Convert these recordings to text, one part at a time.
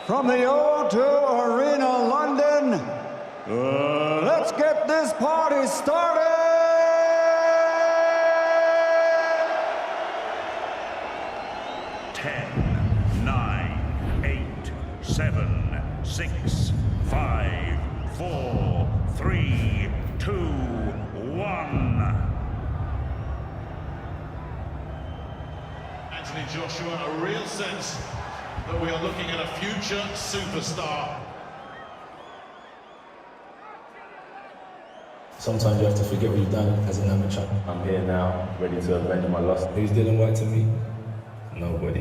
from the O2 Arena, London. Let's get this party started! 10, 9, 8, 7, 6, 5, 4, 3, 2, 1. Anthony Joshua, a real sense that we are looking at a future superstar. Sometimes you have to forget what you've done as an amateur. I'm here now, ready to avenge my loss. Who's Dillian Whyte to me? Nobody.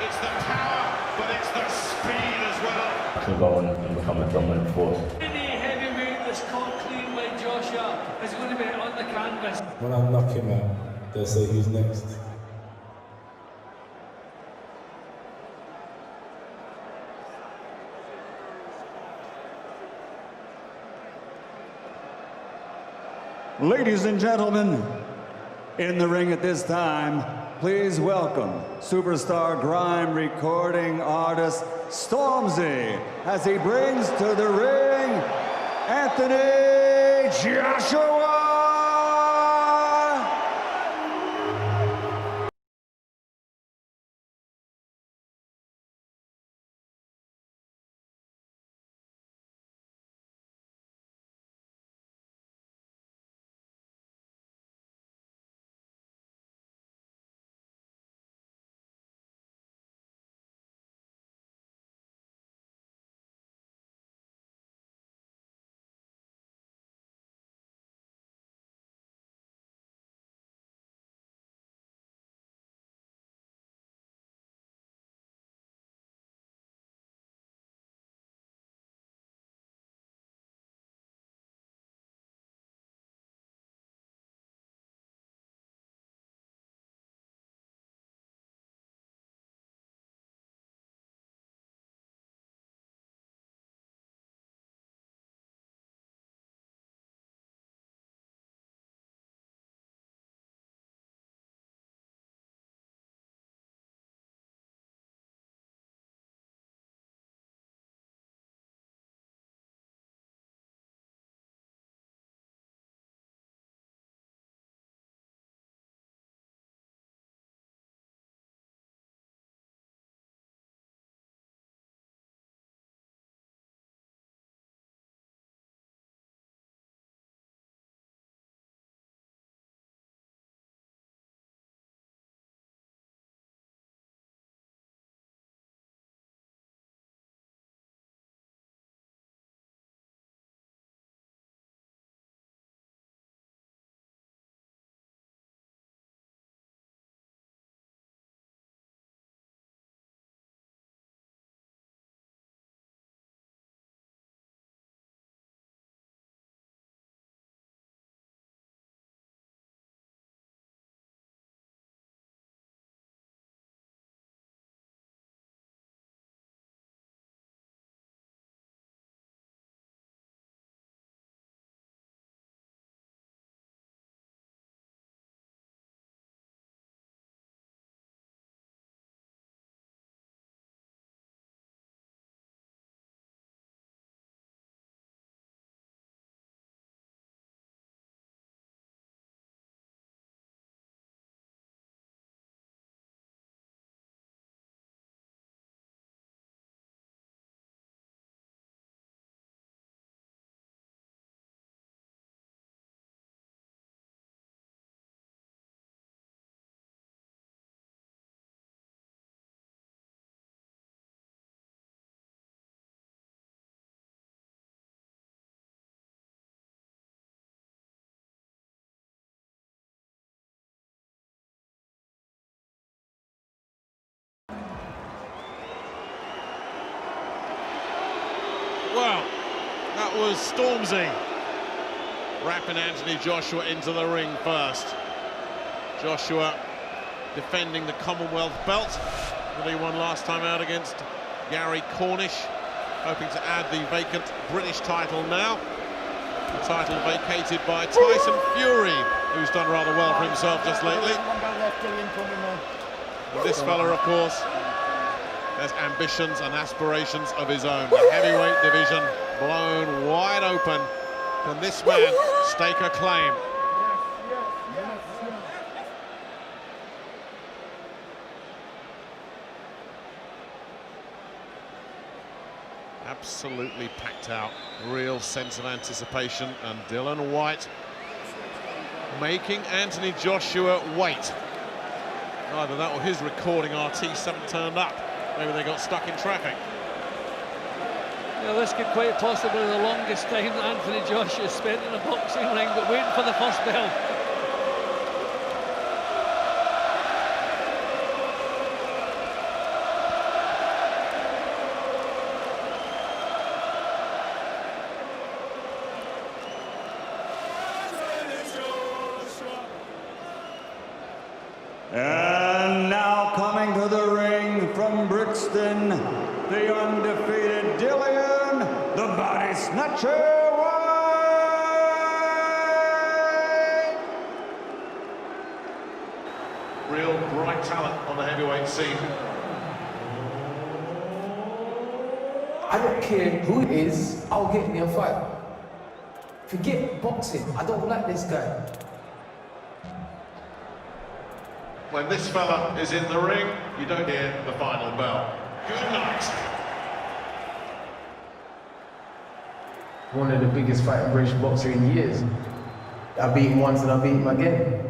It's the power, but it's the speed as well. I can go on and become a dominant force. Any heavyweight that's caught clean like Joshua is going to be on the canvas. When I knock him out, they'll say, who's next? Ladies and gentlemen, in the ring at this time, please welcome superstar grime recording artist Stormzy as he brings to the ring Anthony Joshua! Well, that was Stormzy wrapping Anthony Joshua into the ring first. Joshua defending the Commonwealth belt that he won last time out against Gary Cornish, hoping to add the vacant British title now. The title vacated by Tyson Fury, who's done rather well for himself just lately. And this fella, of course, has ambitions and aspirations of his own. The heavyweight division blown wide open. Can this man stake a claim? Absolutely packed out, real sense of anticipation, and Dillian Whyte making Anthony Joshua wait. Either that or his recording artists haven't turned up. Maybe they got stuck in traffic. Yeah, this could quite possibly be the longest time that Anthony Joshua spent in a boxing ring, but waiting for the first bell. And now coming to the ring from Brixton, the undefeated Dillian, the body snatcher White! Real bright talent on the heavyweight scene. I don't care who it is, I'll get me a fight. Forget boxing, I don't like this guy. When this fella is in the ring, you don't hear the final bell. Good night. One of the biggest fighting British boxer in years. I beat him once and I beat him again.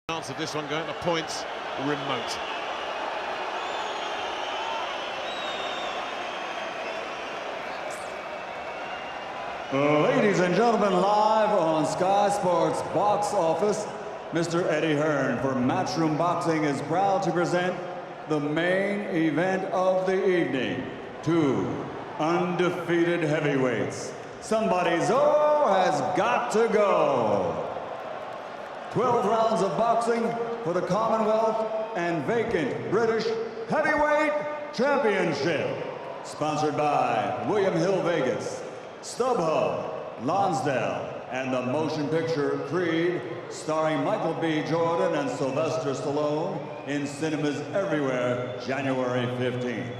Chance of this one going to points, remote. Ladies and gentlemen, live on Sky Sports Box Office, Mr. Eddie Hearn for Matchroom Boxing is proud to present the main event of the evening. 2 undefeated heavyweights. Somebody's has got to go. 12 rounds of boxing for the Commonwealth and vacant British Heavyweight Championship. Sponsored by William Hill Vegas, StubHub, Lonsdale, and the motion picture Creed, starring Michael B. Jordan and Sylvester Stallone, in cinemas everywhere, January 15th.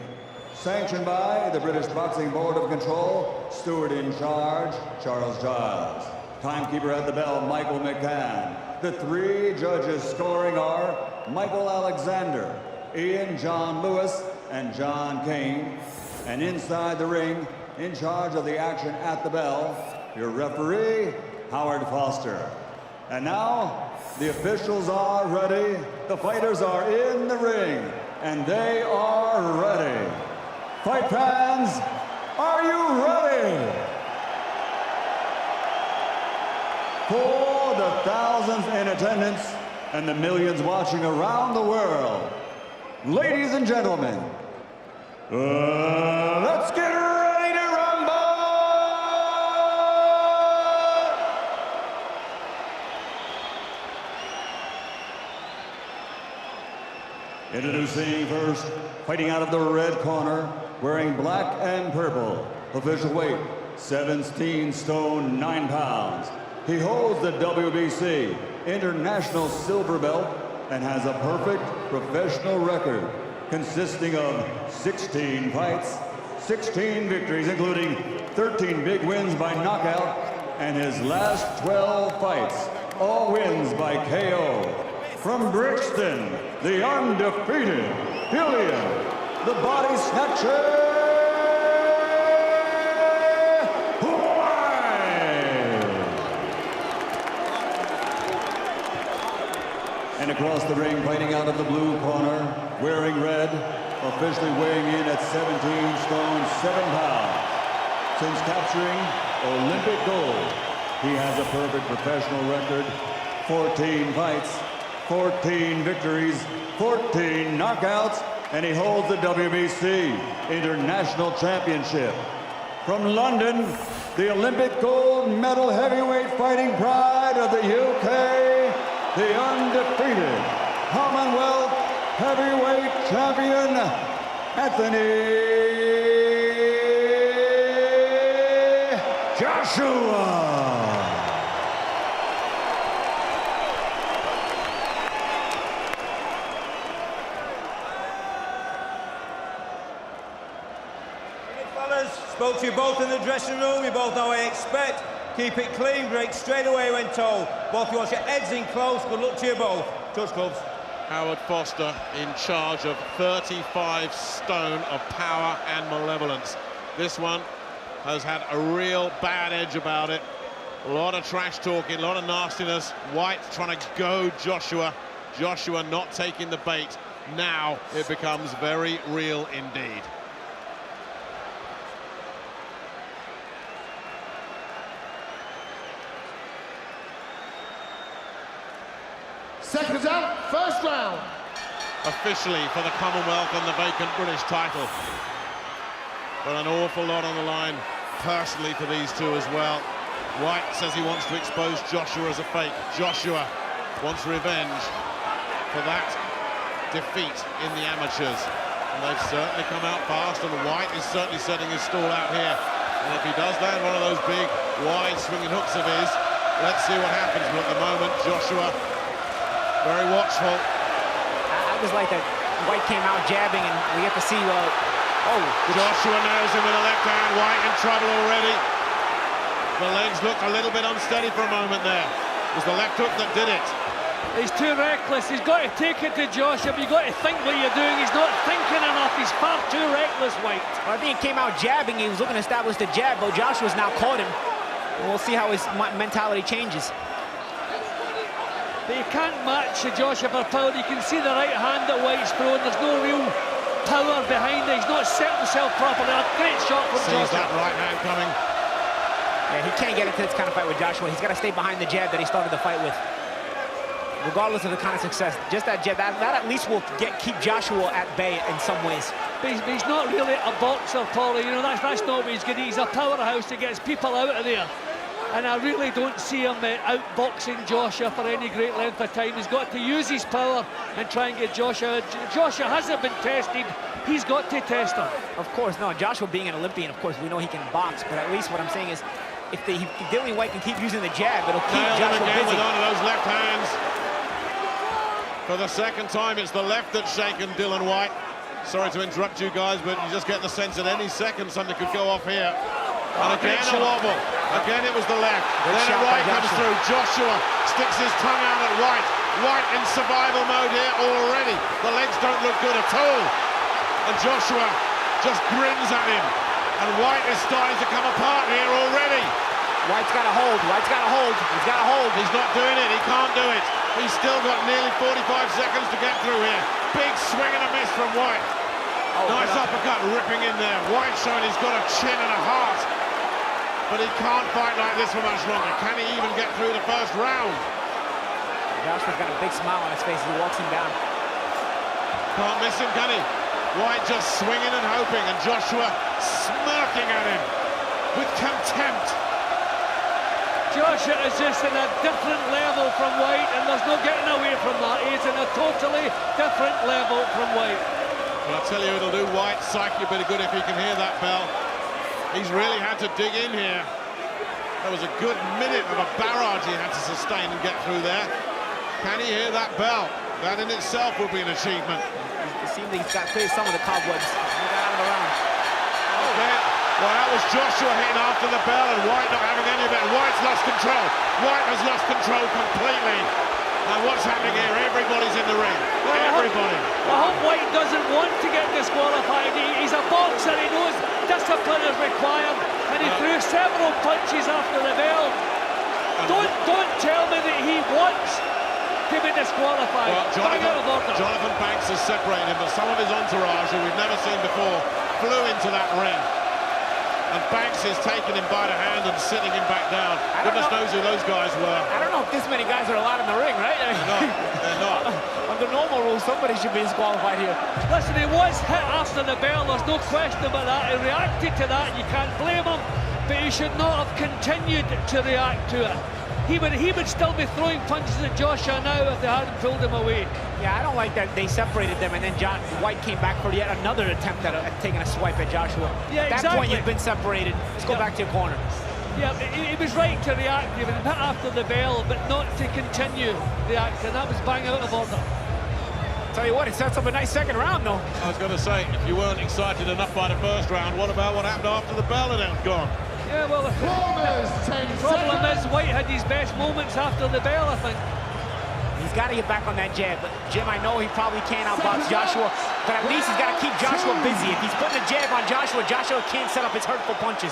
Sanctioned by the British Boxing Board of Control, steward in charge, Charles Giles. Timekeeper at the bell, Michael McCann. The 3 judges scoring are Michael Alexander, Ian John Lewis, and John Kane. And inside the ring, in charge of the action at the bell, your referee, Howard Foster. And now, the officials are ready, the fighters are in the ring, and they are ready. Fight fans, are you ready? For the thousands in attendance and the millions watching around the world, ladies and gentlemen, let's get ready to rumble! Introducing first, fighting out of the red corner, wearing black and purple, official weight 17 stone 9 pounds. He holds the WBC International Silver Belt and has a perfect professional record consisting of 16 fights, 16 victories, including 13 big wins by knockout, and his last 12 fights, all wins by KO. From Brixton, the undefeated Dillian, the body snatcher, and across the ring, fighting out of the blue corner, wearing red, officially weighing in at 17 stone 7 pounds. Since capturing Olympic gold, he has a perfect professional record, 14 fights, 14 victories, 14 knockouts, and he holds the WBC International Championship. From London, the Olympic gold medal heavyweight fighting pride of the UK, the undefeated Commonwealth heavyweight champion, Anthony Joshua. Fellas, spoke to you both in the dressing room. You both know what I expect. Keep it clean, break straight away when told. Both you want your heads in close. Good luck to you both. Judge clubs. Howard Foster in charge of 35 stone of power and malevolence. This one has had a real bad edge about it. A lot of trash talking, a lot of nastiness. White trying to go Joshua. Joshua not taking the bait. Now it becomes very real indeed. Seconds out, first round. Officially for the Commonwealth and the vacant British title. But an awful lot on the line personally for these two as well. White says he wants to expose Joshua as a fake. Joshua wants revenge for that defeat in the amateurs. And they've certainly come out fast, and White is certainly setting his stall out here. And if he does land one of those big, wide swinging hooks of his, let's see what happens. But at the moment, Joshua very watchful. I was like that. White came out jabbing, and we get to see. Joshua nails him with a left hand. White in trouble already. The legs looked a little bit unsteady for a moment there. It was the left hook that did it. He's too reckless. He's got to take it to Joshua, but you've got to think what you're doing. He's not thinking enough. He's far too reckless, White. Well, I think he came out jabbing. He was looking to establish the jab, but Joshua's now caught him. And we'll see how his mentality changes. But you can't match Joshua for power. You can see the right hand that White's throwing. There's no real power behind it. He's not set himself properly. A great shot from Sees Joshua. that right hand coming. Yeah, he can't get into this kind of fight with Joshua. He's got to stay behind the jab that he started the fight with. Regardless of the kind of success, just that jab, that at least will keep Joshua at bay in some ways. But he's not really a boxer, Paulie. You know, that's not what he's good at. He's a powerhouse that gets people out of there. And I really don't see him outboxing Joshua for any great length of time. He's got to use his power and try and get Joshua. Joshua hasn't been tested. He's got to test him. Of course, no. Joshua being an Olympian, of course, we know he can box. But at least what I'm saying is, if Dillian Whyte can keep using the jab, it'll keep Joshua again busy. with one of those left hands. For the second time, it's the left that's shaken Dillian Whyte. Sorry to interrupt you guys, but you just get the sense that any second something could go off here. And again a wobble. Again it was the left. Then a right comes through. Joshua sticks his tongue out at Whyte. Whyte in survival mode here already. The legs don't look good at all. And Joshua just grins at him. And Whyte is starting to come apart here already. Whyte's got to hold. Whyte's got to hold. He's got to hold. He's not doing it. He can't do it. He's still got nearly 45 seconds to get through here. Big swing and a miss from Whyte. Nice uppercut ripping in there. Whyte showing he's got a chin and a heart. But he can't fight like this for much longer. Can he even get through the first round? Joshua's got a big smile on his face as he walks him down. Can't miss him, can he? Whyte just swinging and hoping, and Joshua smirking at him with contempt. Joshua is just in a different level from Whyte, and there's no getting away from that. He's in a totally different level from Whyte. Well, I'll tell you, it'll do Whyte's psyche a bit of good if he can hear that bell. He's really had to dig in here. There was a good minute of a barrage he had to sustain and get through there. Can he hear that bell? That in itself will be an achievement. It seems like he's got cleared some of the cobwebs. He got out of the round. Okay. Well, that was Joshua hitting after the bell and Whyte not having any of it. Whyte's lost control. Whyte has lost control completely. And what's happening here? Everybody's in the ring. Everybody. I hope Whyte doesn't want to get disqualified. He's a boxer. He knows discipline is required, and he threw several punches after the bell. Don't tell me that he wants to be disqualified. Well, Jonathan Banks has separated him, but some of his entourage, who we've never seen before, flew into that ring. And Banks is taking him by the hand and sitting him back down. Goodness knows who those guys were. I don't know if this many guys are allowed in the ring, right? They're not. Under normal rules, somebody should be disqualified here. Listen, he was hit after the bell. There's no question about that. He reacted to that. You can't blame him. But he should not have continued to react to it. He would still be throwing punches at Joshua now if they hadn't pulled him away. Yeah, I don't like that they separated them and then Whyte came back for yet another attempt at taking a swipe at Joshua. Yeah, at that point, you've been separated. Let's go back to your corner. Yeah, he was right to react. He was hit after the bell, but not to continue reacting. That was bang out of order. Tell you what, it sets up a nice second round, though. I was going to say, if you weren't excited enough by the first round, what about what happened after the bell had gone? Yeah, well, the problem is Whyte had his best moments after the bell, I think. He's got to get back on that jab, but Jim, I know he probably can't outbox Joshua, but at least he's got to keep Joshua busy. If he's putting a jab on Joshua, Joshua can't set up his hurtful punches.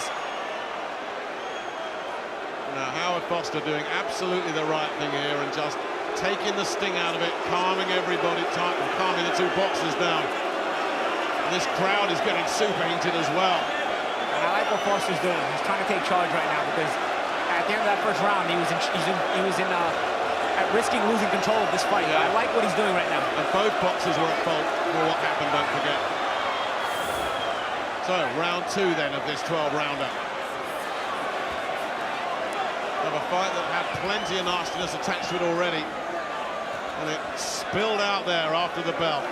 Now, Howard Foster doing absolutely the right thing here and just taking the sting out of it, calming everybody, calming the two boxers down. And this crowd is getting super heated as well. And I like what Foster's doing. He's trying to take charge right now because at the end of that first round, he was at risking losing control of this fight. Yeah. I like what he's doing right now. And both boxers were at fault for what happened, don't forget. So, round 2 then of this 12-rounder. Of a fight that had plenty of nastiness attached to it already. And it spilled out there after the bell.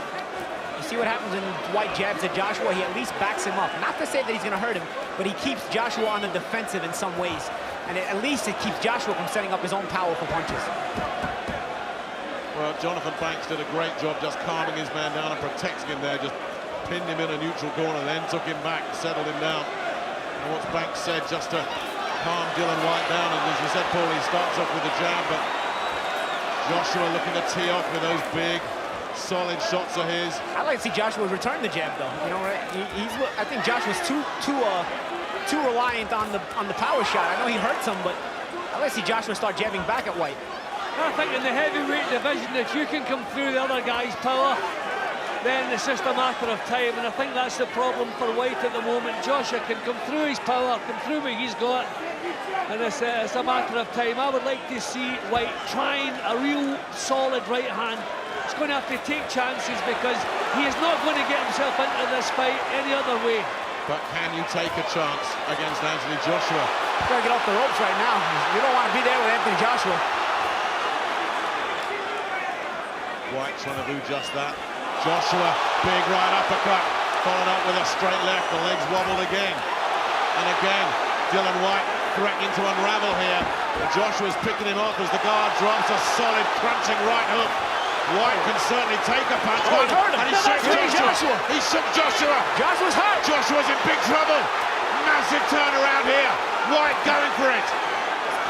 You see what happens when Whyte jabs at Joshua? He at least backs him up. Not to say that he's going to hurt him, but he keeps Joshua on the defensive in some ways. And at least it keeps Joshua from setting up his own powerful punches. Well, Jonathan Banks did a great job just calming his man down and protecting him there. Just pinned him in a neutral corner, then took him back, settled him down. And what's Banks said just to calm Dillian Whyte down. And as you said, Paul, he starts off with a jab, but Joshua looking to tee off with those big, solid shots of his. I like to see Joshua return the jab, though. You know, right? I think Joshua's too reliant on the power shot. I know he hurts him, but I like to see Joshua start jabbing back at Whyte. I think in the heavyweight division, if you can come through the other guy's power, then it's just a matter of time, and I think that's the problem for Whyte at the moment. Joshua can come through his power, come through what he's got, And it's a matter of time. I would like to see White trying a real solid right hand. He's going to have to take chances because he is not going to get himself into this fight any other way. But can you take a chance against Anthony Joshua? He's got to get off the ropes right now. You don't want to be there with Anthony Joshua. White trying to do just that. Joshua, big right uppercut, followed up with a straight left. The legs wobbled again. And again, Dillian Whyte threatening to unravel here. But Joshua's picking him off as the guard drops a solid, crunching right hook. White can certainly take a punch. Oh, he hurt him. And he shook Joshua. He shook Joshua. Joshua's hurt. Joshua's in big trouble. Massive turnaround here. White going for it.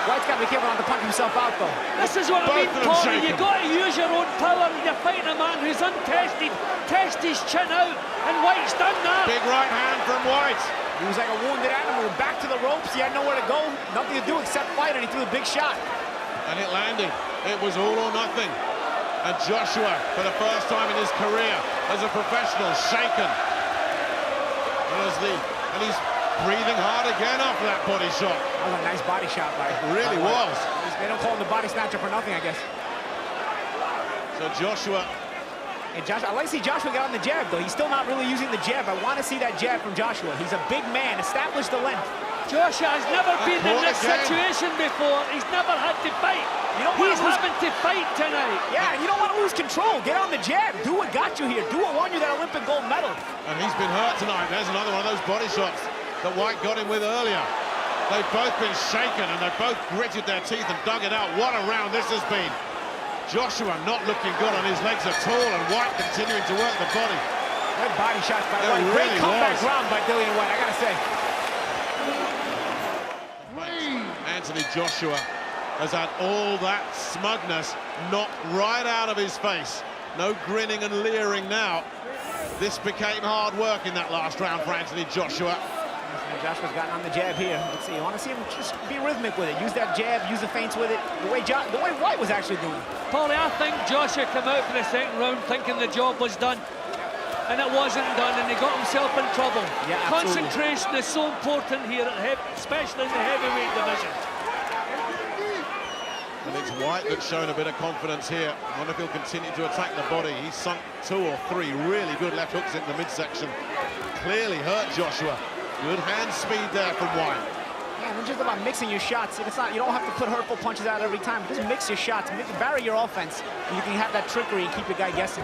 White's got to be careful not to punch himself out, though. This is what I mean, Paulie. You've got to use your own power. You're fighting a man who's untested. Test his chin out, and White's done that. Big right hand from White. He was like a wounded animal, back to the ropes. He had nowhere to go, nothing to do except fight, and he threw a big shot. And it landed. It was all or nothing. And Joshua, for the first time in his career as a professional, shaken. And he's breathing hard again after that body shot. That was a nice body shot, by It really was. They don't call him the body snatcher for nothing, I guess. So Joshua. And I like to see Joshua get on the jab, though. He's still not really using the jab. I want to see that jab from Joshua. He's a big man. Establish the length. Joshua has never been in this situation before. He's never had to fight. He's having to fight tonight. Yeah, and you don't want to lose control. Get on the jab. Do what got you here. Do what won you that Olympic gold medal. And he's been hurt tonight. There's another one of those body shots that White got him with earlier. They've both been shaken and they've both gritted their teeth and dug it out. What a round this has been. Joshua not looking good on his legs at all, and White continuing to work the body. Good body shots by White. Great comeback round by Dillian Whyte, I gotta say. Anthony Joshua has had all that smugness knocked right out of his face. No grinning and leering now. This became hard work in that last round for Anthony Joshua. Joshua's gotten on the jab here. Let's see, you want to see him just be rhythmic with it. Use that jab, use the feints with it, the way White was actually doing. Paulie, I think Joshua came out for the second round thinking the job was done. And it wasn't done, and he got himself in trouble. Yeah, concentration is so important here, especially in the heavyweight division. And it's White that's shown a bit of confidence here. I wonder if he'll continue to attack the body. He's sunk 2 or 3 really good left hooks into the midsection. Clearly hurt Joshua. Good hand speed there from White. Yeah, it's just about mixing your shots. It's not, you don't have to put hurtful punches out every time. Just mix your shots, vary your offense, and you can have that trickery and keep your guy guessing.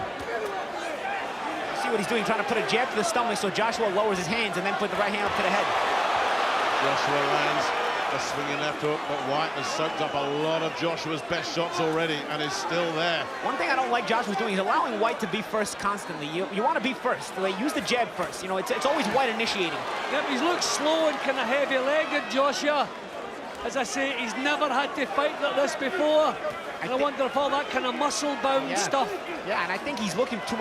See what he's doing, trying to put a jab to the stomach so Joshua lowers his hands and then put the right hand up to the head. Joshua lands a swinging left hook, but White has soaked up a lot of Joshua's best shots already and is still there. One thing I don't like Joshua's doing is allowing White to be first constantly. You want to be first. Like, use the jab first. You know, it's always White initiating. Yep, he's looked slow and kind of heavy-legged, Joshua. As I say, he's never had to fight like this before. And I wonder if all that kind of muscle-bound stuff. Yeah, and I think he's thinking too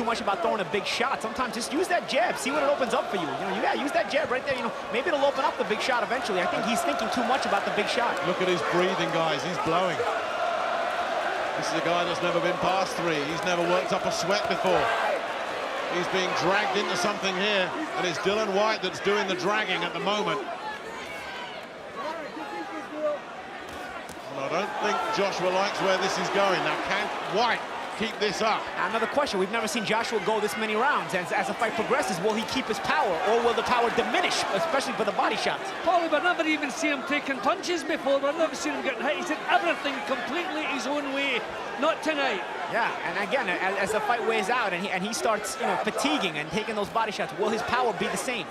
much about throwing a big shot. Sometimes just use that jab, see what it opens up for you. You know, use that jab right there. You know, maybe it'll open up the big shot eventually. I think he's thinking too much about the big shot. Look at his breathing, guys. He's blowing. This is a guy that's never been past 3. He's never worked up a sweat before. He's being dragged into something here, and it's Dillian Whyte that's doing the dragging at the moment. I don't think Joshua likes where this is going. Now, can White keep this up? Another question. We've never seen Joshua go this many rounds. As the fight progresses, will he keep his power, or will the power diminish, especially for the body shots? Paulie, we've never even seen him taking punches before. We've never seen him getting hit. He's did everything completely his own way. Not tonight. Yeah, and again, as the fight wears out and he starts, you know, fatiguing and taking those body shots, will his power be the same?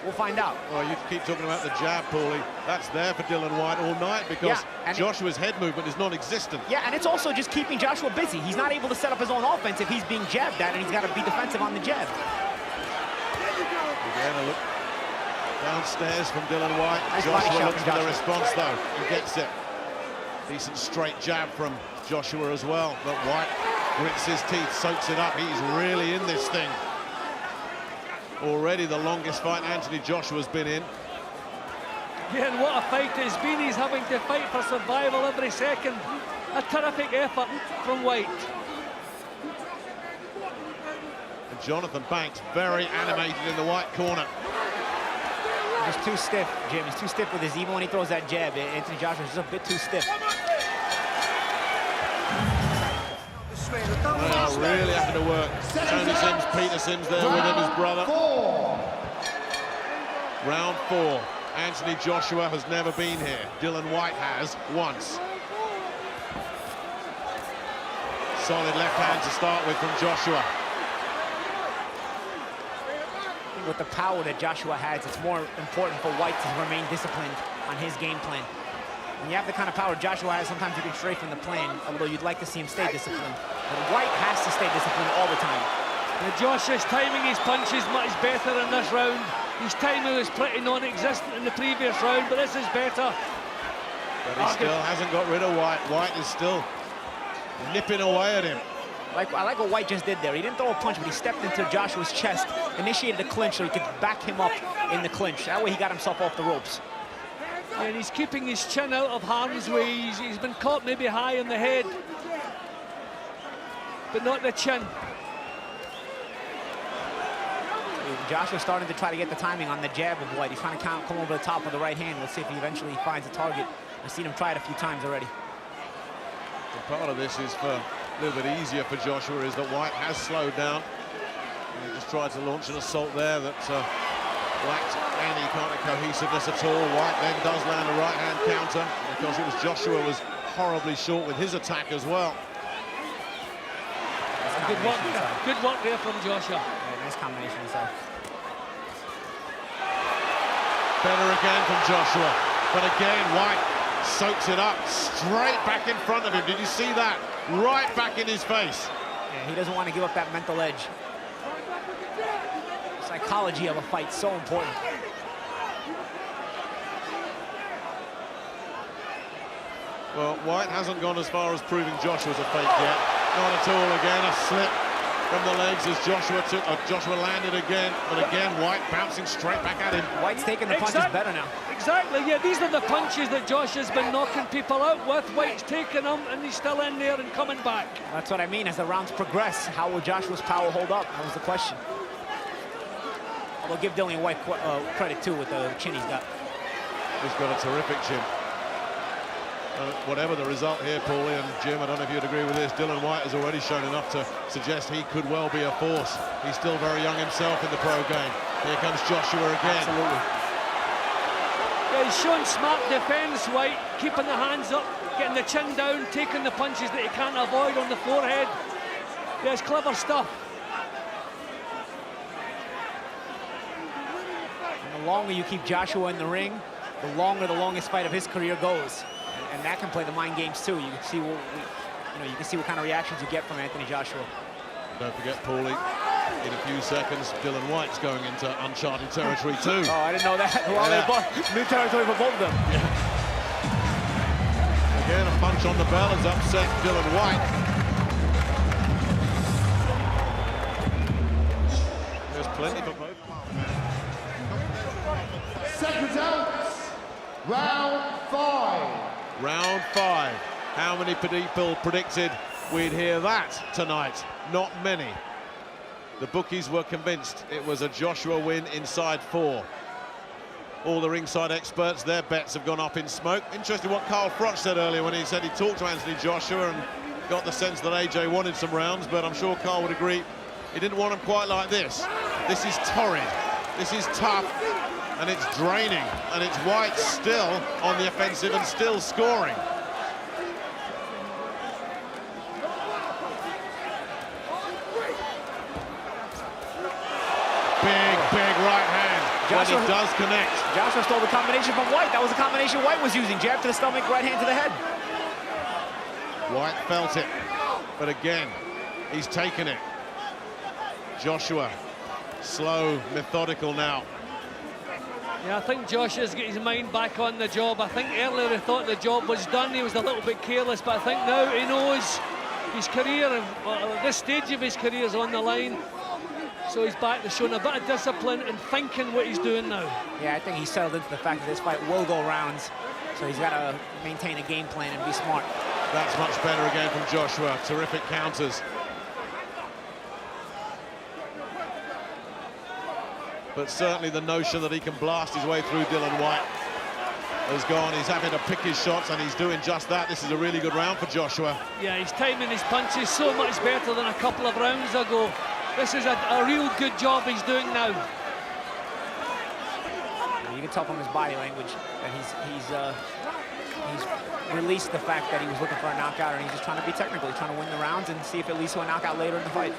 We'll find out. Well, you keep talking about the jab, Paulie. That's there for Dillian Whyte all night because Joshua's head movement is non-existent. Yeah, and it's also just keeping Joshua busy. He's not able to set up his own offense if he's being jabbed at, and he's got to be defensive on the jab. Again, a look downstairs from Dillian Whyte. Nice Joshua looks for the response, though. He gets it. Decent straight jab from Joshua as well, but Whyte grits his teeth, soaks it up. He's really in this thing. Already the longest fight Anthony Joshua's been in. Yeah, and what a fight it's been. He's having to fight for survival every second. A terrific effort from Whyte. And Jonathan Banks very animated in the White corner. just too stiff, Jim. He's too stiff with his, even when he throws that jab. Anthony Joshua's just a bit too stiff. Well, really having to work. Tony Sims, Peter Sims there with him, his brother. Round 4. Anthony Joshua has never been here. Dillian Whyte has once. Solid left hand to start with from Joshua. I think with the power that Joshua has, it's more important for Whyte to remain disciplined on his game plan. When you have the kind of power Joshua has, sometimes you can stray from the plan, although you'd like to see him stay disciplined. But Whyte has to stay disciplined all the time. Joshua's timing his punches much better in this round. His timing was pretty non-existent in the previous round, but this is better. But he still hasn't got rid of Whyte. Whyte is still nipping away at him. I like what Whyte just did there. He didn't throw a punch, but he stepped into Joshua's chest, initiated a clinch so he could back him up in the clinch. That way he got himself off the ropes. Yeah, and he's keeping his chin out of harm's way. He's been caught maybe high on the head, but not the chin. Joshua's starting to try to get the timing on the jab of Whyte. He's trying to come over the top with the right hand. We'll see if he eventually finds a target. I've seen him try it a few times already. And part of this is for a little bit easier for Joshua is that Whyte has slowed down. And he just tried to launch an assault there that lacked any kind of cohesiveness at all. Whyte then does land a right-hand counter because it was Joshua was horribly short with his attack as well. Good work there from Joshua. Yeah, nice combination inside. Better again from Joshua, but again Whyte soaks it up straight back in front of him. Did you see that? Right back in his face. Yeah, he doesn't want to give up that mental edge. Psychology of a fight, so important. Well, Whyte hasn't gone as far as proving Joshua's a fake yet. Not at all. Again, a slip from the legs as Joshua landed again, but again Whyte bouncing straight back at him. Whyte's taking the punches better now. Exactly, yeah, these are the punches that Joshua's been knocking people out with. Whyte's taking them and he's still in there and coming back. That's what I mean. As the rounds progress, how will Joshua's power hold up? That was the question. We'll give Dillian Whyte credit too with the chin he's got. He's got a terrific chin. Whatever the result here, Paulie and Jim, I don't know if you'd agree with this, Dillian Whyte has already shown enough to suggest he could well be a force. He's still very young himself in the pro game. Here comes Joshua again. Absolutely. Yeah, he's shown smart defense, Whyte, keeping the hands up, getting the chin down, taking the punches that he can't avoid on the forehead. Yeah, it's clever stuff. And the longer you keep Joshua in the ring, the longer the longest fight of his career goes. And that can play the mind games too. You can see what kind of reactions you get from Anthony Joshua. Don't forget, Paulie, in a few seconds, Dillian Whyte's going into uncharted territory too. Oh, I didn't know that. Well, yeah. New territory for both of them. Yeah. Again, a punch on the bell has upset Dillian Whyte. There's plenty for both. Seconds out. Round 5. Round 5. How many people predicted we'd hear that tonight? Not many. The bookies were convinced it was a Joshua win inside 4. All the ringside experts, their bets have gone up in smoke. Interesting what Carl Froch said earlier when he said he talked to Anthony Joshua and got the sense that AJ wanted some rounds, but I'm sure Carl would agree he didn't want them quite like this. This is torrid. This is tough. And it's draining, and it's Whyte still on the offensive and still scoring. Big right hand when he does connect. Joshua stole the combination from Whyte. That was the combination Whyte was using. Jab to the stomach, right hand to the head. Whyte felt it, but again, he's taken it. Joshua, slow, methodical now. Yeah, I think Joshua's got his mind back on the job. I think earlier he thought the job was done. He was a little bit careless, but I think now he knows his career, and this stage of his career is on the line. So he's back to showing a bit of discipline and thinking what he's doing now. Yeah, I think he's settled into the fact that this fight will go rounds. So he's got to maintain a game plan and be smart. That's much better again from Joshua. Terrific counters. but certainly the notion that he can blast his way through Dillian Whyte has gone. He's having to pick his shots, and he's doing just that. This is a really good round for Joshua. Yeah, he's timing his punches so much better than a couple of rounds ago. This is a real good job he's doing now. You can tell from his body language that he's released the fact that he was looking for a knockout, and he's just trying to be technical. He's trying to win the rounds and see if it leads to a knockout later in the fight.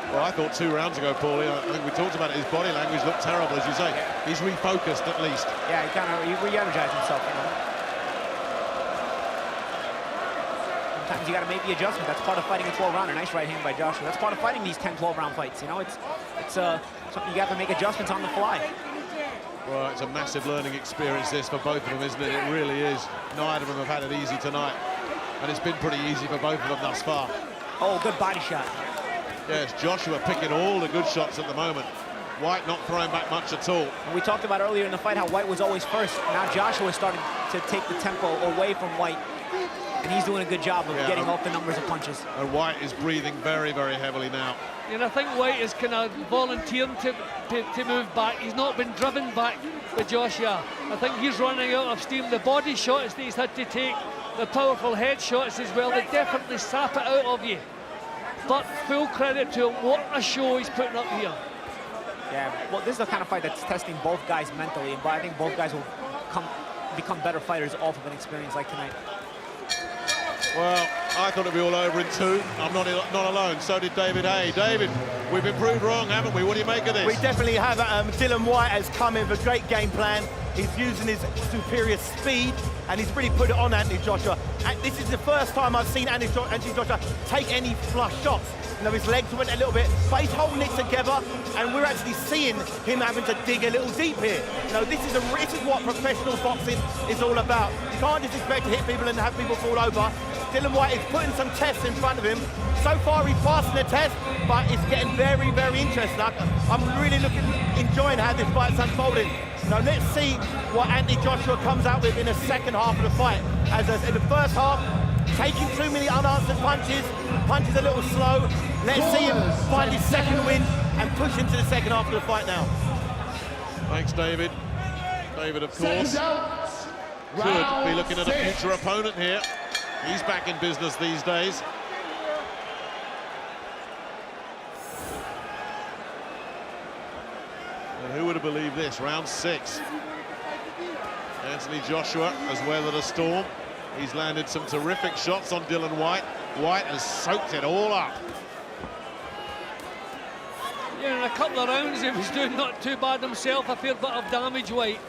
Well, I thought 2 rounds ago, Paulie, I think we talked about it, his body language looked terrible, as you say. Yeah. He's refocused, at least. Yeah, he re-energized himself, you know. Sometimes you got to make the adjustment. That's part of fighting a 12-rounder. Nice right hand by Joshua. That's part of fighting these 10, 12-round fights, you know. It's something you got to make adjustments on the fly. Well, it's a massive learning experience, this, for both of them, isn't it? It really is. Neither of them have had it easy tonight. And it's been pretty easy for both of them thus far. Oh, good body shot. Yes, Joshua picking all the good shots at the moment. Whyte not throwing back much at all. And we talked about earlier in the fight how Whyte was always first. Now Joshua started to take the tempo away from Whyte. And he's doing a good job of getting off the numbers of punches. And Whyte is breathing very, very heavily now. And I think Whyte is kind of volunteering to move back. He's not been driven back with Joshua. I think he's running out of steam. The body shots that he's had to take, the powerful head shots as well, they definitely sap it out of you. But full credit to him, what a show he's putting up here. Yeah, well, this is the kind of fight that's testing both guys mentally, but I think both guys will become better fighters off of an experience like tonight. Well, I thought it'd be all over in 2. I'm not alone. So did David Hay. David, we've been proved wrong, haven't we? What do you make of this? We definitely have. Dillian Whyte has come in with a great game plan. He's using his superior speed, and he's really put it on Anthony Joshua. And this is the first time I've seen Anthony Joshua take any flush shots. You know, his legs went a little bit, but he's holding it together, and we're actually seeing him having to dig a little deep here. You know, this is what professional boxing is all about. You can't just expect to hit people and have people fall over. Dillian Whyte is putting some tests in front of him. So far, he's passing the test, but it's getting very, very interesting. I'm really enjoying how this fight's unfolding. Now let's see what Anthony Joshua comes out with in the second half of the fight. As in the first half, taking too many unanswered punches a little slow. Let's see him find his second win and push into the second half of the fight now. Thanks, David. David, of course, could be looking at a future opponent here. He's back in business these days. And who would have believed this? Round 6. Anthony Joshua has weathered a storm. He's landed some terrific shots on Dillian Whyte. Whyte has soaked it all up. Yeah, in a couple of rounds he was doing not too bad himself. A fair bit of damage, Whyte.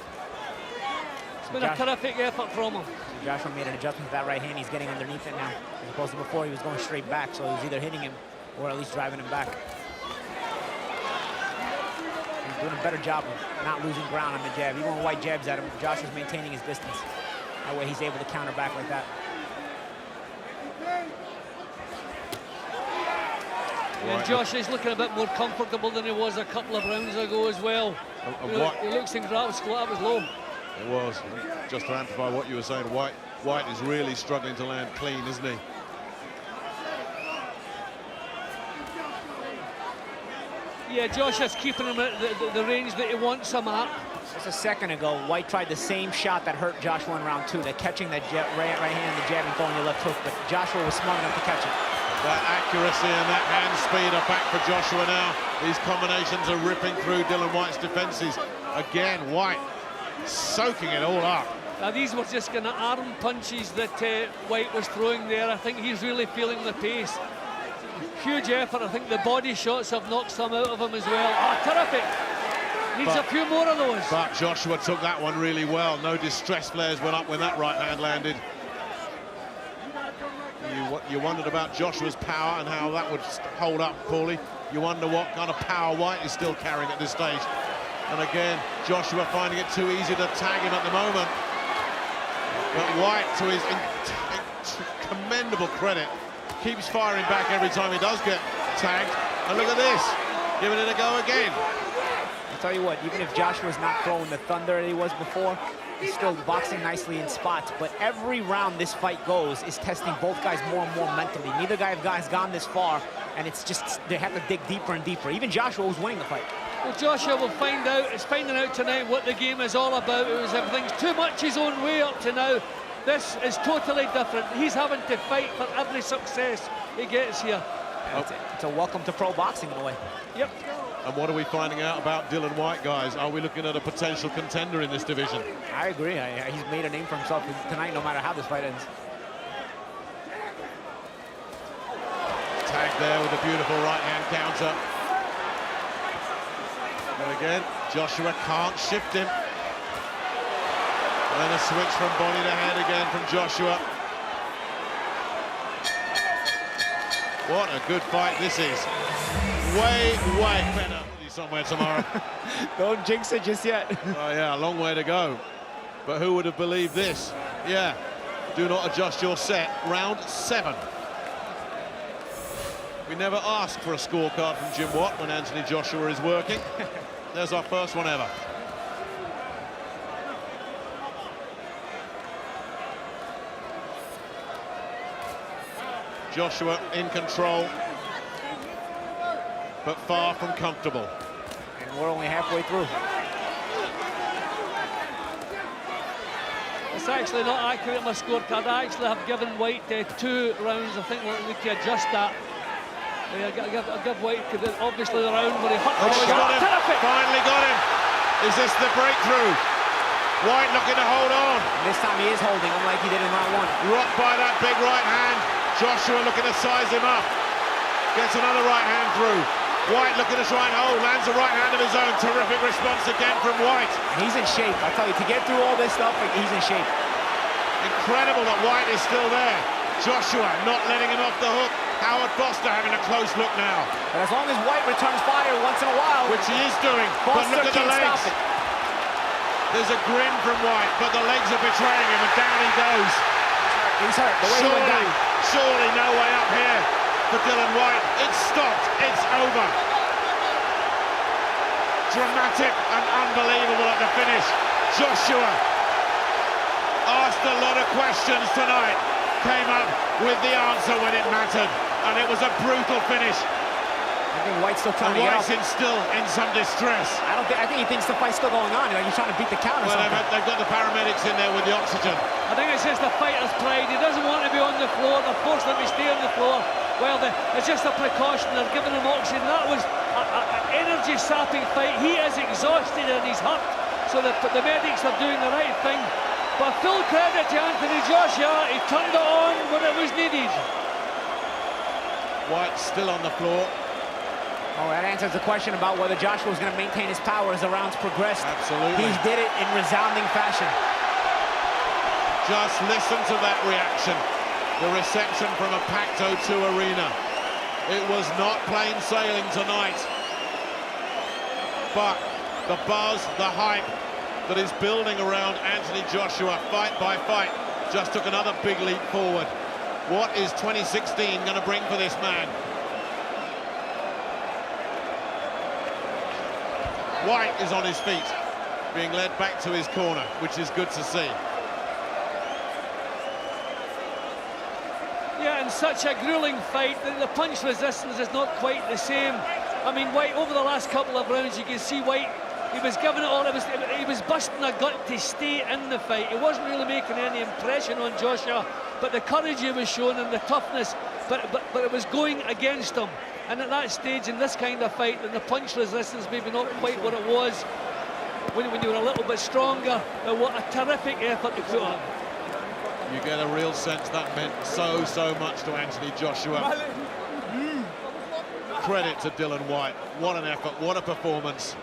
It's been a terrific effort from him. Joshua made an adjustment to that right hand. He's getting underneath it now. As opposed to before, he was going straight back, so he was either hitting him or at least driving him back. He's doing a better job of not losing ground on the jab. Even when Whyte jabs at him, Joshua's maintaining his distance. That way he's able to counter back like that. And Josh is looking a bit more comfortable than he was a couple of rounds ago as well. He looks in grab, that was low. It was. Just to amplify what you were saying, Whyte is really struggling to land clean, isn't he? Yeah, Josh is keeping him at the range that he wants him at. Just a second ago, Whyte tried the same shot that hurt Joshua in round 2, that catching that right hand, the jab, and throwing your left hook, but Joshua was smart enough to catch it. That accuracy and that hand speed are back for Joshua now. These combinations are ripping through Dillian Whyte's defenses. Again, Whyte soaking it all up. Now, these were just kind of arm punches that Whyte was throwing there. I think he's really feeling the pace. Huge effort. I think the body shots have knocked some out of him as well. Oh, terrific. Needs a few more of those. But Joshua took that one really well. No distress flares went up when that right hand landed. You wondered about Joshua's power and how that would hold up, Paulie. You wonder what kind of power Whyte is still carrying at this stage. And again, Joshua finding it too easy to tag him at the moment. But Whyte, to his commendable credit, keeps firing back every time he does get tagged. And look at this, giving it a go again. I'll tell you what, even if Joshua's not throwing the thunder that he was before, he's still boxing nicely in spots. But every round this fight goes is testing both guys more and more mentally. Neither guy has gone this far, and it's just, they have to dig deeper and deeper. Even Joshua was winning the fight. Well, Joshua will find out. It's finding out tonight what the game is all about. It was everything's too much his own way up to now. This is totally different. He's having to fight for every success he gets here. Yeah, it's a welcome to pro boxing in a way. Yep. And what are we finding out about Dillian Whyte, guys? Are we looking at a potential contender in this division? I agree. He's made a name for himself tonight, no matter how this fight ends. Tagged there with a beautiful right-hand counter. And again, Joshua can't shift him. And then a switch from body to head again from Joshua. What a good fight this is. Way better somewhere tomorrow. Don't jinx it just yet. Oh yeah, a long way to go. But who would have believed this? Yeah, do not adjust your set. Round 7. We never ask for a scorecard from Jim Watt when Anthony Joshua is working. There's our first one ever. Joshua in control, but far from comfortable. And we're only halfway through. It's actually not accurate, my scorecard. I actually have given Whyte 2 rounds. I think we'll need to adjust that. I'll give Whyte obviously the round where he hurt the shot. Got him. Terrific! Finally got him. Is this the breakthrough? Whyte looking to hold on. And this time he is holding, unlike he did in round 1. Rocked by that big right hand. Joshua looking to size him up. Gets another right hand through. Whyte looking to try and hold. Lands a right hand of his own. Terrific response again from Whyte. He's in shape. I tell you, to get through all this stuff, he's in shape. Incredible that Whyte is still there. Joshua not letting him off the hook. Howard Foster having a close look now. But as long as Whyte returns fire once in a while, which he is doing, Foster but look at the can't legs. stop it. There's a grin from Whyte, but the legs are betraying him, and down he goes. He's hurt. The way he went down. Surely no way up here for Dillian Whyte. It's stopped. It's over. Dramatic and unbelievable at the finish. Joshua asked a lot of questions tonight. Came up with the answer when it mattered, and it was a brutal finish. I think Whyte's still trying to get Whyte's still in some distress. I think he thinks the fight's still going on. He's trying to beat the count or something. They've got the paramedics in there with the oxygen. I think it's just the fighter's pride. He doesn't want to be on the floor. They're forcing him to stay on the floor. Well, it's just a precaution. They're giving him oxygen. That was an energy-sapping fight. He is exhausted and he's hurt. So the medics are doing the right thing. But full credit to Anthony Joshua. He turned it on when it was needed. Whyte still on the floor. Oh, that answers the question about whether Joshua was going to maintain his power as the rounds progressed. Absolutely. He did it in resounding fashion. Just listen to that reaction. The reception from a packed O2 arena. It was not plain sailing tonight. But the buzz, the hype that is building around Anthony Joshua, fight by fight, just took another big leap forward. What is 2016 going to bring for this man? Whyte is on his feet, being led back to his corner, which is good to see. Yeah, in such a grueling fight, the punch resistance is not quite the same. I mean, Whyte, over the last couple of rounds, you can see Whyte, he was giving it all. He was busting a gut to stay in the fight. He wasn't really making any impression on Joshua, but the courage he was showing and the toughness, but it was going against him. And at that stage, in this kind of fight, then the punch resistance maybe not quite what it was when you were a little bit stronger. But what a terrific effort to put up. You get a real sense that meant so much to Anthony Joshua. Credit to Dillian Whyte. What an effort, what a performance.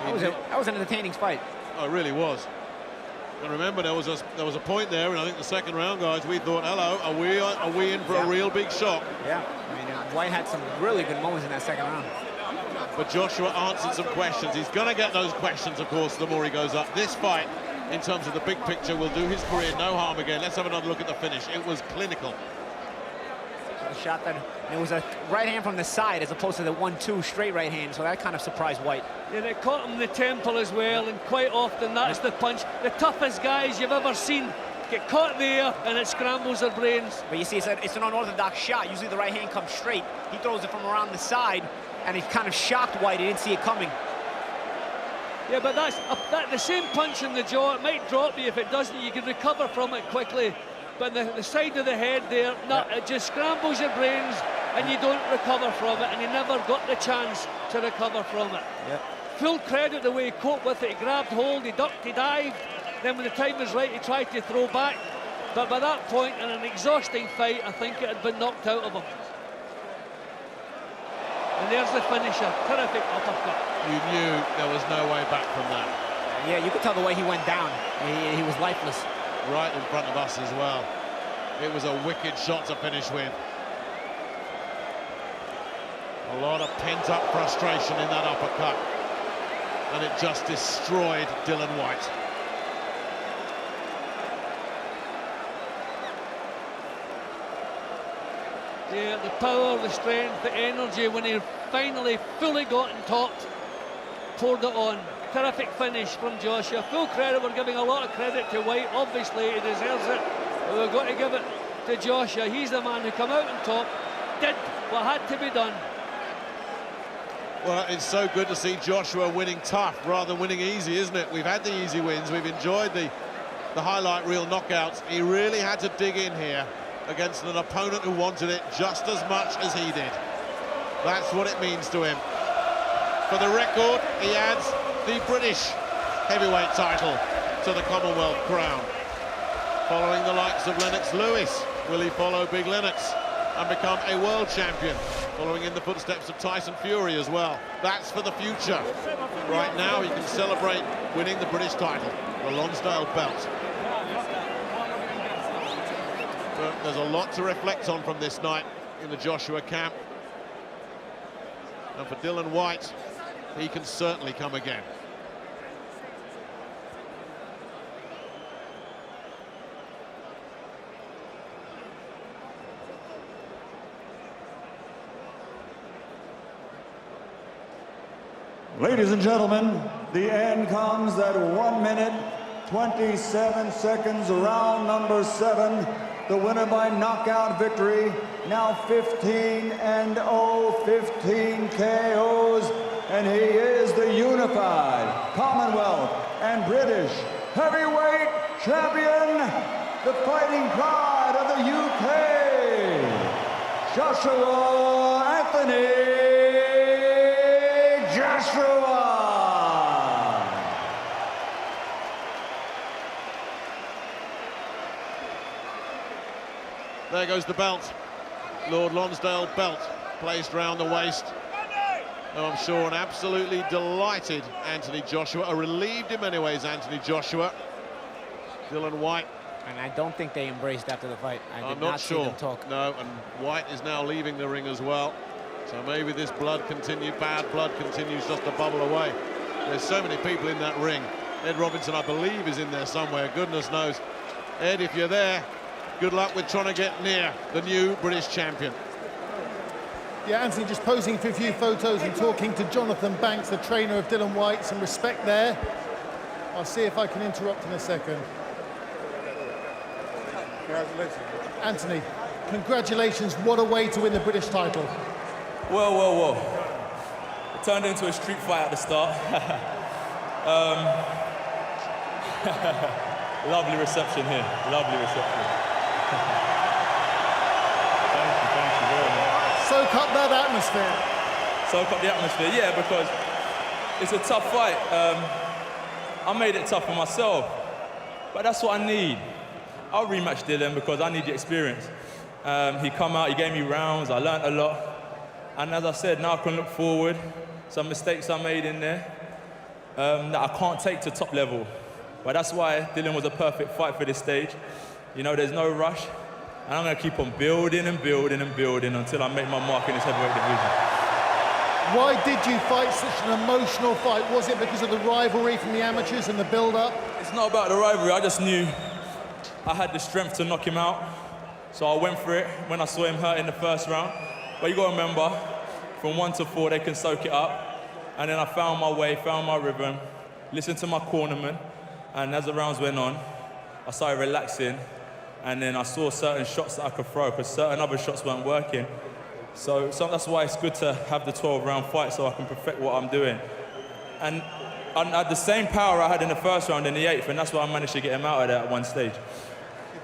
That was an entertaining fight. Oh, it really was. And remember, there was a point there, and I think the second round, guys, we thought, hello, are we in for a real big shock? Yeah, I mean, Whyte had some really good moments in that second round. But Joshua answered some questions. He's going to get those questions, of course, the more he goes up. This fight, in terms of the big picture, will do his career no harm again. Let's have another look at the finish. It was clinical. A shot that it was a right hand from the side as opposed to the 1-2 straight right hand, so that kind of surprised Whyte. And it caught him in the temple as well, and quite often that's the punch. The toughest guys you've ever seen get caught there, and it scrambles their brains. But you see, it's an unorthodox shot. Usually the right hand comes straight. He throws it from around the side, and he kind of shocked White. He didn't see it coming. Yeah, but that's the same punch in the jaw. It might drop you. If it doesn't, you can recover from it quickly. But the side of the head there, it just scrambles your brains and you don't recover from it, and he never got the chance to recover from it. Yep. Full credit the way he coped with it. He grabbed hold, he ducked, he dived. Then when the time was right, he tried to throw back. But by that point, in an exhausting fight, I think it had been knocked out of him. And there's the finisher. Terrific uppercut. You knew there was no way back from that. Yeah, you could tell the way he went down. He was lifeless. Right in front of us as well. It was a wicked shot to finish with. A lot of pent-up frustration in that uppercut. And it just destroyed Dillian Whyte. Yeah, the power, the strength, the energy when he finally fully got on top, poured it on. Terrific finish from Joshua. Full credit, we're giving a lot of credit to Whyte. Obviously, he deserves it. But we've got to give it to Joshua. He's the man who came out on top, did what had to be done. Well, it's so good to see Joshua winning tough rather than winning easy, isn't it? We've had the easy wins. We've enjoyed the highlight reel knockouts. He really had to dig in here against an opponent who wanted it just as much as he did. That's what it means to him. For the record, he adds the British heavyweight title to the Commonwealth crown. Following the likes of Lennox Lewis, will he follow Big Lennox and become a world champion? Following in the footsteps of Tyson Fury as well. That's for the future. Right now, he can celebrate winning the British title, the Lonsdale belt. But there's a lot to reflect on from this night in the Joshua camp. And for Dillian Whyte, he can certainly come again. Ladies and gentlemen, the end comes at 1 minute, 27 seconds, round number 7. The winner by knockout victory, now 15-0, 15 KOs, and he is the unified Commonwealth and British heavyweight champion, the fighting pride of the UK, Joshua Anthony. There goes the belt. Lord Lonsdale belt placed round the waist. Oh, I'm sure an absolutely delighted Anthony Joshua, a relieved in many ways Anthony Joshua. Dillian Whyte. And I don't think they embraced after the fight. I'm not sure. See them talk. No, and Whyte is now leaving the ring as well. So maybe this bad blood continues just to bubble away. There's so many people in that ring. Ed Robinson, I believe, is in there somewhere. Goodness knows. Ed, if you're there, good luck with trying to get near the new British champion. Yeah, Anthony just posing for a few photos and talking to Jonathan Banks, the trainer of Dillian Whyte. Some respect there. I'll see if I can interrupt in a second. Congratulations. Anthony, congratulations. What a way to win the British title. Well. It turned into a street fight at the start. Lovely reception here. Lovely reception. Thank you very much. Soak up that atmosphere. Soak up the atmosphere, yeah, because it's a tough fight. I made it tough for myself, but that's what I need. I'll rematch Dillian because I need the experience. He come out, he gave me rounds, I learned a lot. And as I said, now I can look forward. Some mistakes I made in there that I can't take to top level. But that's why Dillian was a perfect fight for this stage. You know, there's no rush. And I'm going to keep on building and building and building until I make my mark in this heavyweight division. Why did you fight such an emotional fight? Was it because of the rivalry from the amateurs and the build-up? It's not about the rivalry. I just knew I had the strength to knock him out. So I went for it when I saw him hurt in the first round. But you got to remember, from 1 to 4, they can soak it up. And then I found my way, found my rhythm, listened to my cornerman. And as the rounds went on, I started relaxing. And then I saw certain shots that I could throw, because certain other shots weren't working. So that's why it's good to have the 12-round fight so I can perfect what I'm doing. And I had the same power I had in the first round in the 8th, and that's why I managed to get him out of there at one stage.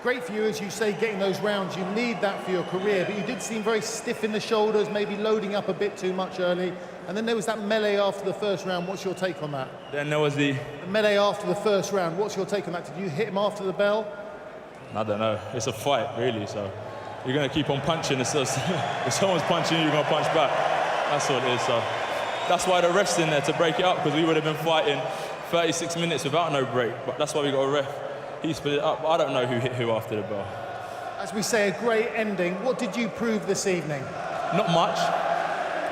Great for you, as you say, getting those rounds. You need that for your career, but you did seem very stiff in the shoulders, maybe loading up a bit too much early. And then there was that melee after the first round. What's your take on that? Then there was the melee after the first round. What's your take on that? Did you hit him after the bell? I don't know. It's a fight, really, so you're going to keep on punching. It's just, if someone's punching you, you're going to punch back. That's what it is. So that's why the ref's in there to break it up, because we would have been fighting 36 minutes without no break. But that's why we got a ref. He split it up. I don't know who hit who after the bell. As we say, a great ending. What did you prove this evening? Not much.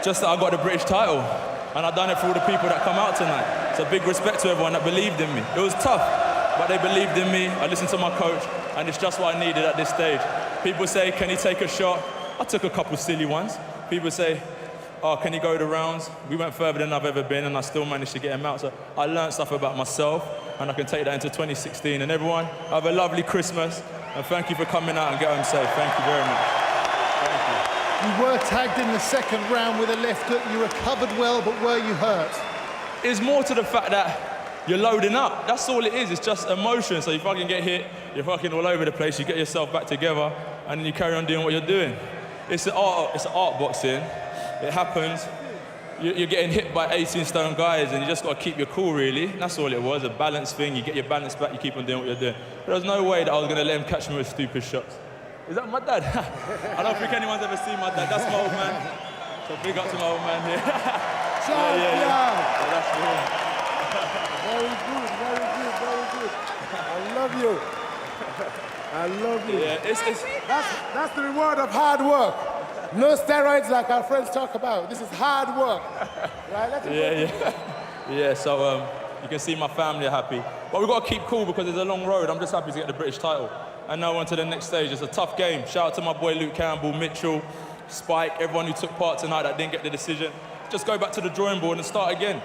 Just that I got the British title. And I've done it for all the people that come out tonight. So big respect to everyone that believed in me. It was tough, but they believed in me. I listened to my coach, and it's just what I needed at this stage. People say, can he take a shot? I took a couple silly ones. People say, oh, can he go the rounds? We went further than I've ever been, and I still managed to get him out. So I learned stuff about myself, and I can take that into 2016. And everyone, have a lovely Christmas, and thank you for coming out and get home safe. Thank you very much. Thank you. You were tagged in the second round with a left hook. You recovered well, but were you hurt? It's more to the fact that you're loading up. That's all it is. It's just emotion. So you fucking get hit, you're fucking all over the place, you get yourself back together, and then you carry on doing what you're doing. It's an art boxing. It happens. You're getting hit by 18-stone guys, and you just got to keep your cool, really. That's all it was, a balance thing. You get your balance back, you keep on doing what you're doing. There was no way that I was going to let him catch me with stupid shots. Is that my dad? I don't think anyone's ever seen my dad. That's my old man. So big up to my old man here. Yeah, that's cool. Very good, very good, very good. I love you. I love you. Yeah, that's the reward of hard work. No steroids like our friends talk about. This is hard work. Right? Yeah, so you can see my family are happy. But we've got to keep cool because it's a long road. I'm just happy to get the British title. And now on to the next stage. It's a tough game. Shout out to my boy Luke Campbell, Mitchell, Spike, everyone who took part tonight that didn't get the decision. Just go back to the drawing board and start again.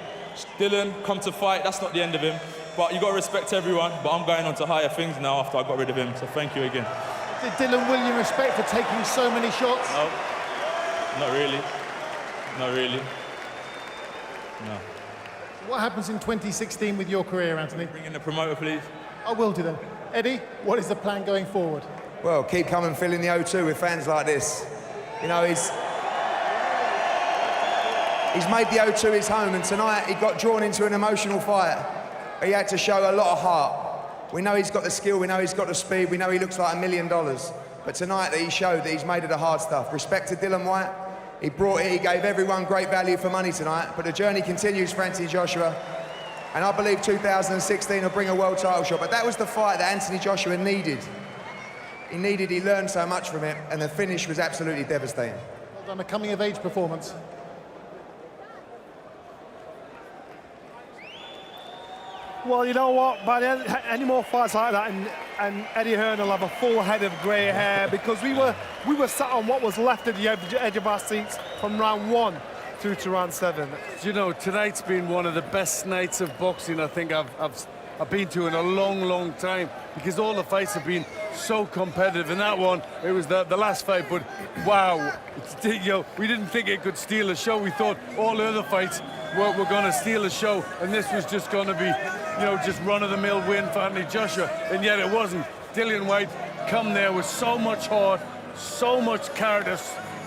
Dillian, come to fight. That's not the end of him. But you got to respect everyone. But I'm going on to higher things now after I got rid of him. So thank you again. Did Dillian win your respect for taking so many shots? No, not really. Not really. No. What happens in 2016 with your career, Anthony? Bring in the promoter, please. I will do then. Eddie, what is the plan going forward? Well, keep coming, filling the O2 with fans like this. You know, he's made the O2 his home, and tonight he got drawn into an emotional fight. He had to show a lot of heart. We know he's got the skill, we know he's got the speed, we know he looks like $1 million. But tonight that he showed that he's made it the hard stuff. Respect to Dillian Whyte. He brought it, he gave everyone great value for money tonight, but the journey continues for Anthony Joshua. And I believe 2016 will bring a world title shot. But that was the fight that Anthony Joshua needed. He learned so much from it, and the finish was absolutely devastating. Well done, a coming-of-age performance. Well, you know what, by the end, any more fights like that, and Eddie Hearn will have a full head of grey hair, because we were sat on what was left of the edge of our seats from round 1 through to round 7. You know, tonight's been one of the best nights of boxing I think I've been to in a long, long time, because all the fights have been so competitive. In that one, it was the last fight, but wow, you know, we didn't think it could steal a show. We thought all the other fights were going to steal a show, and this was just going to be, you know, just run-of-the-mill win for Anthony Joshua, and yet it wasn't. Dillian Whyte come there with so much heart, so much character,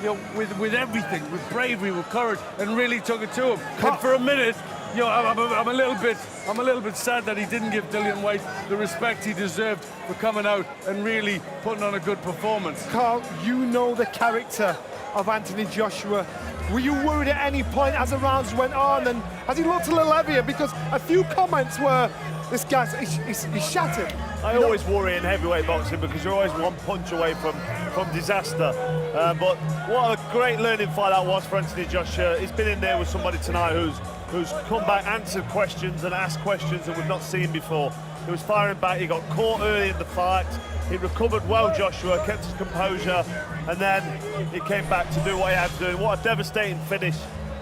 you know, with everything, with bravery, with courage, and really took it to him. And for a minute, you know, I'm a little bit sad that he didn't give Dillian Whyte the respect he deserved for coming out and really putting on a good performance. Carl, you know the character of Anthony Joshua. Were you worried at any point as the rounds went on, and has he looked a little heavier? Because a few comments were, this guy's he's shattered. I always worry in heavyweight boxing because you're always one punch away from disaster. But what a great learning fight that was for Anthony Joshua. He's been in there with somebody tonight who's come back, answered questions and asked questions that we've not seen before. He was firing back, he got caught early in the fight. He recovered well, Joshua, kept his composure, and then he came back to do what he had to do. What a devastating finish.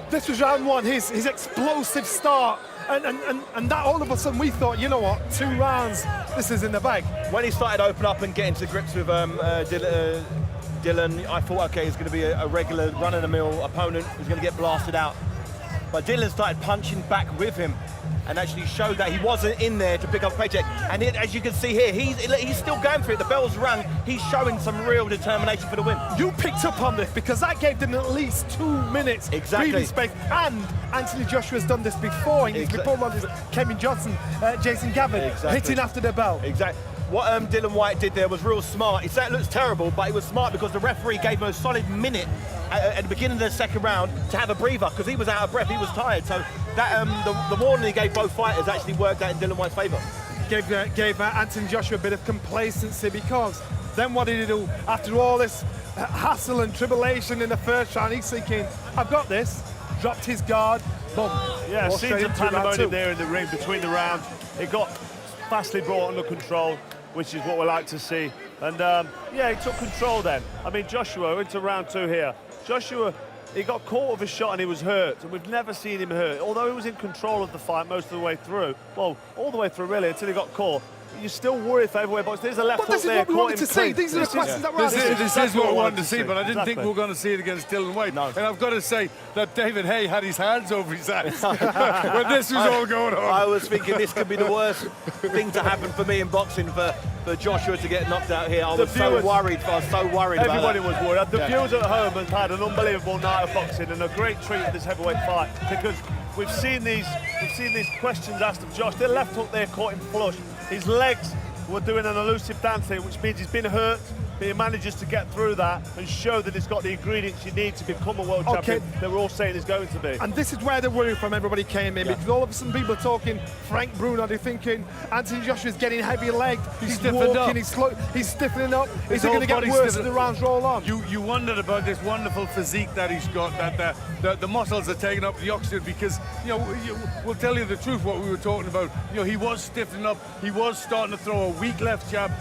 This was round 1, his explosive start, and that all of a sudden we thought, you know what, 2 rounds, this is in the bag. When he started to open up and get into grips with Dillian, I thought, okay, he's going to be a regular run-of-the-mill opponent who's going to get blasted out. But Dillian started punching back with him and actually showed that he wasn't in there to pick up a paycheck. And as you can see here, he's still going for it. The bell's rung. He's showing some real determination for the win. You picked up on this because that gave them at least 2 minutes breathing space. And Anthony Joshua's done this before. He's before Kevin Johnson, Jason Gavin hitting after the bell. Exactly. What Dillian Whyte did there was real smart. He said it looks terrible, but it was smart because the referee gave him a solid minute at the beginning of the second round to have a breather because he was out of breath, he was tired. So that the warning he gave both fighters actually worked out in Dillian Whyte's favour. Gave Anthony Joshua a bit of complacency because then what did he do? After all this hassle and tribulation in the first round, he's thinking, I've got this. Dropped his guard, boom. Yeah, scenes of pandemonium there in the ring between the rounds. It got fastly brought under control, which is what we like to see. And yeah, he took control then. I mean, Joshua into round 2 here. Joshua, he got caught with a shot and he was hurt, and we've never seen him hurt. Although he was in control of the fight most of the way through, well, all the way through really, until he got caught. You still worry for heavyweight boxing. There's a left hook there. But this is what we wanted to see. These are the questions that we're asking. This is what we wanted to see, but I didn't think we were going to see it against Dillian Whyte. No. And I've got to say that David Hay had his hands over his eyes when this was all going on. I was thinking this could be the worst thing to happen for me in boxing for Joshua to get knocked out here. I was so worried. Everybody was worried. The viewers at home have had an unbelievable night of boxing and a great treat of this heavyweight fight because we've seen these questions asked of Josh. The left hook there caught him flush. His legs were doing an elusive dance here, which means he's been hurt, but he manages to get through that and show that he's got the ingredients you need to become a world champion that we're all saying he's going to be. And this is where the worry from everybody came in, because all of a sudden people are talking Frank Bruno, they're thinking Anthony Joshua's getting heavy legged, he's walking, he's stiffening up. Is it going to get worse as the rounds roll on? You wondered about this wonderful physique that he's got, that the muscles are taking up the oxygen, because, you know, we'll tell you the truth, what we were talking about. You know, he was stiffening up, he was starting to throw a weak left jab,